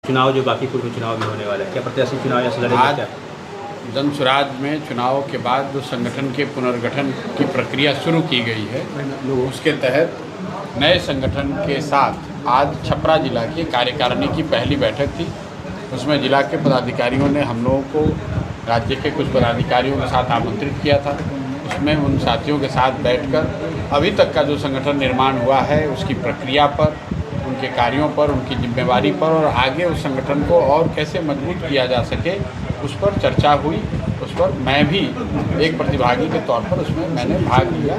चुनाव जो बांकीपुर में चुनाव में होने वाला है, क्या प्रत्याशी चुनाव यहाँ से लड़ेंगे आज क्या? जनसुराज में चुनाव के बाद जो संगठन के पुनर्गठन की प्रक्रिया शुरू की गई है, उसके तहत नए संगठन के साथ आज छपरा जिला की कार्यकारिणी की पहली बैठक थी। उसमें जिला के पदाधिकारियों ने हम लोगों को राज्य के कुछ पदाधिकारियों के साथ आमंत्रित किया था। उसमें उन साथियों के साथ बैठकर अभी तक का जो संगठन निर्माण हुआ है उसकी प्रक्रिया पर, उनके कार्यों पर, उनकी जिम्मेवारी पर और आगे उस संगठन को और कैसे मजबूत किया जा सके उस पर चर्चा हुई। उस पर मैं भी एक प्रतिभागी के तौर पर उसमें मैंने भाग लिया।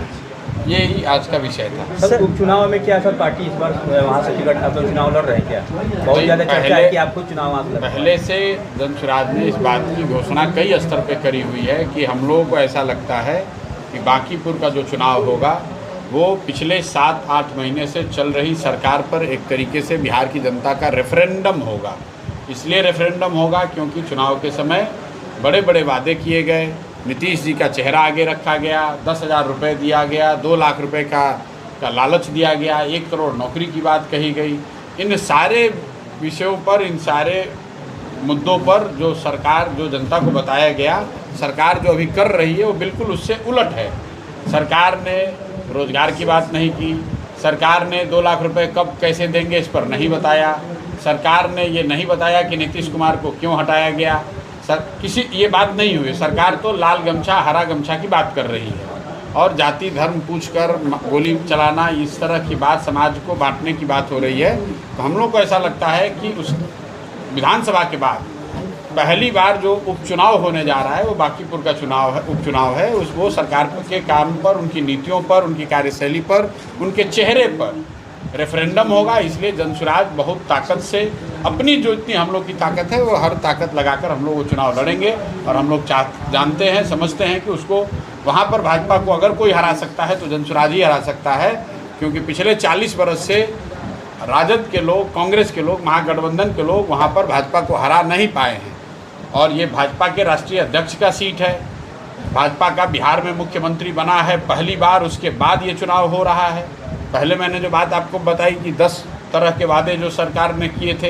ये ही आज का विषय था। सर, उपचुनाव में क्या सर पार्टी इस बार वहाँ से टिकट आप चुनाव लड़ रहे हैं क्या? बहुत ज़्यादा चर्चा है कि आप खुद चुनाव वहाँ से लड़ रहे हैं। पहले से जनसुराज ने इस बात की घोषणा कई स्तर पर करी हुई है कि हम लोगों को ऐसा लगता है कि बांकीपुर का जो चुनाव होगा वो पिछले 7-8 महीने से चल रही सरकार पर एक तरीके से बिहार की जनता का रेफरेंडम होगा। इसलिए रेफरेंडम होगा क्योंकि चुनाव के समय बड़े बड़े वादे किए गए, नीतीश जी का चेहरा आगे रखा गया, 10,000 रुपये दिया गया, 2 लाख रुपए का लालच दिया गया, 1 करोड़ नौकरी की बात कही गई। इन सारे विषयों पर, इन सारे मुद्दों पर जो सरकार, जो जनता को बताया गया, सरकार जो अभी कर रही है वो बिल्कुल उससे उलट है। सरकार ने रोजगार की बात नहीं की, सरकार ने 2 लाख रुपए कब कैसे देंगे इस पर नहीं बताया, सरकार ने ये नहीं बताया कि नीतीश कुमार को क्यों हटाया गया। किसी ये बात नहीं हुई। सरकार तो लाल गमछा, हरा गमछा की बात कर रही है और जाति धर्म पूछकर गोली चलाना, इस तरह की बात, समाज को बांटने की बात हो रही है। तो हम लोग को ऐसा लगता है कि उस विधानसभा के बाद पहली बार जो उपचुनाव होने जा रहा है वो बांकीपुर का उपचुनाव है। वो सरकार के काम पर, उनकी नीतियों पर, उनकी कार्यशैली पर, उनके चेहरे पर रेफरेंडम होगा। इसलिए जनसुराज बहुत ताकत से, अपनी जो इतनी हम लोग की ताकत है वो हर ताकत लगाकर हम लोग वो चुनाव लड़ेंगे। और हम लोग जानते हैं, समझते हैं कि उसको वहाँ पर भाजपा को अगर कोई हरा सकता है तो जनसुराज ही हरा सकता है, क्योंकि पिछले 40 बरस से राजद के लोग, कांग्रेस के लोग, महागठबंधन के लोग वहाँ पर भाजपा को हरा नहीं पाए हैं। और ये भाजपा के राष्ट्रीय अध्यक्ष का सीट है, भाजपा का बिहार में मुख्यमंत्री बना है पहली बार, उसके बाद ये चुनाव हो रहा है। पहले मैंने जो बात आपको बताई कि 10 तरह के वादे जो सरकार ने किए थे,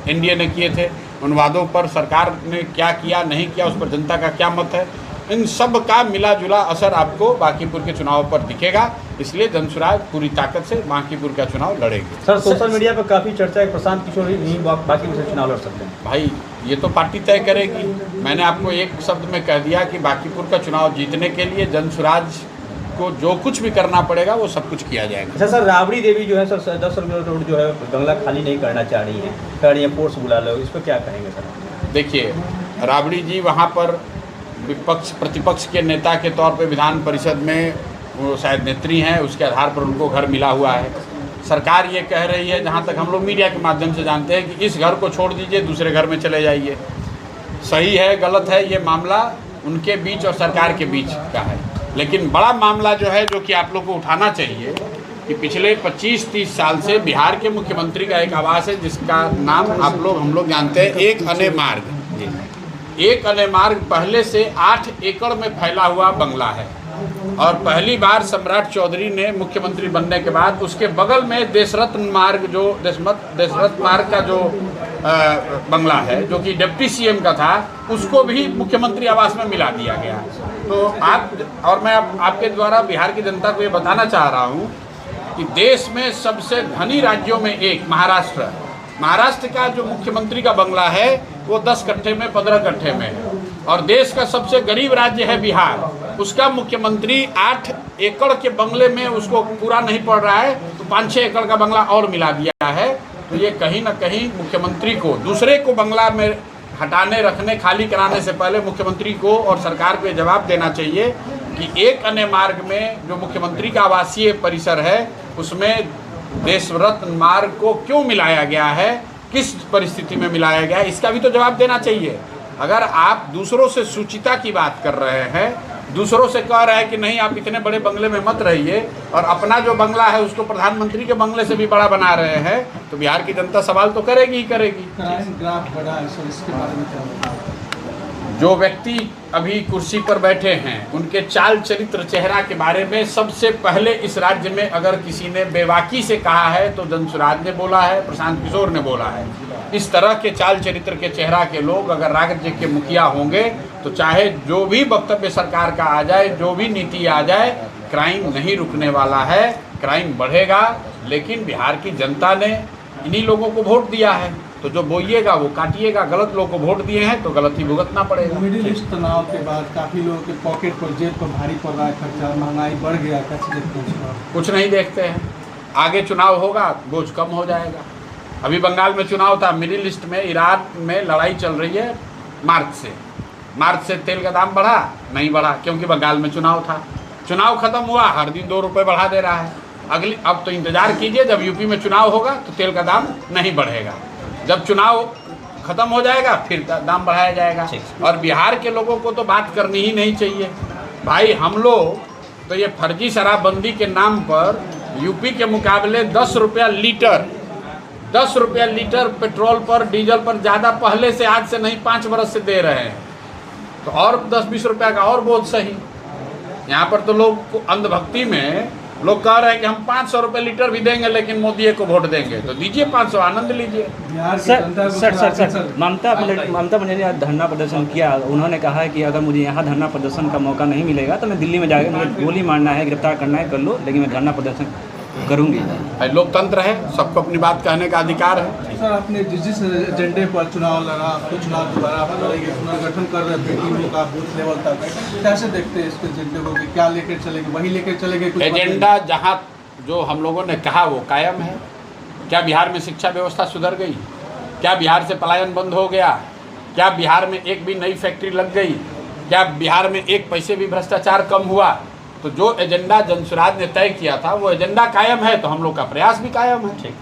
एनडीए ने किए थे, उन वादों पर सरकार ने क्या किया, नहीं किया, उस पर जनता का क्या मत है, इन सब का मिला जुला असर आपको बांकीपुर के चुनाव पर दिखेगा। इसलिए जनसुराज पूरी ताकत से बांकीपुर का चुनाव लड़ेगी। सर, सोशल मीडिया पर काफ़ी चर्चा है प्रशांत किशोर ही बांकीपुर से चुनाव लड़ सकते हैं। भाई ये तो पार्टी तय करेगी। मैंने आपको एक शब्द में कह दिया कि बांकीपुर का चुनाव जीतने के लिए जनसुराज को जो कुछ भी करना पड़ेगा वो सब कुछ किया जाएगा। अच्छा सर, राबड़ी देवी जो है सर 10 रोड जो है बंगला खाली नहीं करना चाह रही है, कह रही है फोर्स बुला लो, इस पर क्या कहेंगे सर? देखिए, राबड़ी जी वहाँ पर विपक्ष प्रतिपक्ष के नेता के तौर पे विधान परिषद में वो शायद नेत्री हैं, उसके आधार पर उनको घर मिला हुआ है। सरकार ये कह रही है, जहाँ तक हम लोग मीडिया के माध्यम से जानते हैं, कि इस घर को छोड़ दीजिए, दूसरे घर में चले जाइए। सही है गलत है ये मामला उनके बीच और सरकार के बीच का है, लेकिन बड़ा मामला जो है, जो कि आप लोग को उठाना चाहिए, कि पिछले 25-30 साल से बिहार के मुख्यमंत्री का एक आवास है जिसका नाम हम लोग जानते हैं, एक अने मार्ग। एक अने मार्ग पहले से 8 एकड़ में फैला हुआ बंगला है और पहली बार सम्राट चौधरी ने मुख्यमंत्री बनने के बाद उसके बगल में देशरत्न मार्ग, जो देशरत्न मार्ग का जो बंगला है, जो कि डिप्टी सीएम का था, उसको भी मुख्यमंत्री आवास में मिला दिया गया। तो मैं आपके द्वारा बिहार की जनता को ये बताना चाह रहा हूँ कि देश में सबसे धनी राज्यों में एक महाराष्ट्र का जो मुख्यमंत्री का बंगला है वो 10 कट्ठे में, 15 कट्ठे में है, और देश का सबसे गरीब राज्य है बिहार, उसका मुख्यमंत्री 8 एकड़ के बंगले में, उसको पूरा नहीं पड़ रहा है तो 5-6 एकड़ का बंगला और मिला दिया है। तो ये कहीं ना कहीं मुख्यमंत्री को, दूसरे को बंगला में हटाने, रखने, खाली कराने से पहले मुख्यमंत्री को और सरकार को जवाब देना चाहिए कि एक अन्य मार्ग में जो मुख्यमंत्री का आवासीय परिसर है उसमें देशरत्न मार्ग को क्यों मिलाया गया है, किस परिस्थिति में मिलाया गया है, इसका भी तो जवाब देना चाहिए। अगर आप दूसरों से सूचिता की बात कर रहे हैं, दूसरों से कह रहे हैं कि नहीं आप इतने बड़े बंगले में मत रहिए, और अपना जो बंगला है उसको प्रधानमंत्री के बंगले से भी बड़ा बना रहे हैं, तो बिहार की जनता सवाल तो करेगी ही करेगी। जो व्यक्ति अभी कुर्सी पर बैठे हैं उनके चाल चरित्र चेहरा के बारे में सबसे पहले इस राज्य में अगर किसी ने बेबाकी से कहा है तो जनसुराज ने बोला है, प्रशांत किशोर ने बोला है। इस तरह के चाल चरित्र के चेहरा के लोग अगर राज्य के मुखिया होंगे तो चाहे जो भी वक्तव्य सरकार का आ जाए, जो भी नीति आ जाए, क्राइम नहीं रुकने वाला है, क्राइम बढ़ेगा। लेकिन बिहार की जनता ने इन्हीं लोगों को वोट दिया है, तो जो बोइएगा वो काटिएगा। गलत लोगों को वोट दिए हैं तो गलती भुगतना पड़ेगा। मिडिल ईस्ट तनाव के बाद काफ़ी लोगों के पॉकेट पर, जेब पर भारी पड़ रहा है खर्चा, महंगाई बढ़ गया, कैसे देखते हैं इसको? कुछ नहीं देखते हैं। आगे चुनाव होगा, बोझ कम हो जाएगा। अभी बंगाल में चुनाव था, मिडिल ईस्ट में ईरान में लड़ाई चल रही है मार्च से तेल का दाम बढ़ा नहीं बढ़ा, क्योंकि बंगाल में चुनाव था। चुनाव खत्म हुआ, हर दिन 2 रुपये बढ़ा दे रहा है। अब तो इंतजार कीजिए, जब यूपी में चुनाव होगा तो तेल का दाम नहीं बढ़ेगा। जब चुनाव खत्म हो जाएगा फिर दाम बढ़ाया जाएगा। और बिहार के लोगों को तो बात करनी ही नहीं चाहिए भाई। हम लोग तो ये फर्जी शराबबंदी के नाम पर यूपी के मुकाबले 10 रुपया लीटर पेट्रोल पर, डीजल पर ज़्यादा पहले से, आज से नहीं 5 बरस से दे रहे हैं। तो और 10-20 रुपया का और बहुत सही। यहाँ पर तो लोग अंधभक्ति में लोग कह रहे हैं कि हम 500 रुपये लीटर भी देंगे लेकिन मोदी को वोट देंगे, तो दीजिए 500, आनंद लीजिए। सर ममता बनर्जी ने धरना प्रदर्शन किया। उन्होंने कहा है कि अगर मुझे यहाँ धरना प्रदर्शन का मौका नहीं मिलेगा तो मैं दिल्ली में जाकर मुझे गोली मारना है, गिरफ्तार करना है, कर लो, लेकिन मैं धरना प्रदर्शन करूँगी। लोकतंत्र है, सबको अपनी बात कहने का अधिकार है। सर, आपने जिस एजेंडे पर चुनाव लड़ा, तो चुनाव दोबारा आप लड़ेंगे, पुनर्गठन कर रहे बेटियों का बूथ लेवल तक, कैसे देखते हैं इसके एजेंडे को कि क्या लेकर चलेंगे, वही लेकर चलेंगे? कुछ एजेंडा जहाँ जो हम लोगों ने कहा वो कायम है। क्या बिहार में शिक्षा व्यवस्था सुधर गई? क्या बिहार से पलायन बंद हो गया? क्या बिहार में एक भी नई फैक्ट्री लग गई? क्या बिहार में एक पैसे भी भ्रष्टाचार कम हुआ? तो जो एजेंडा जनसुराज ने तय किया था वो एजेंडा कायम है, तो हम लोग का प्रयास भी कायम है। ठीक।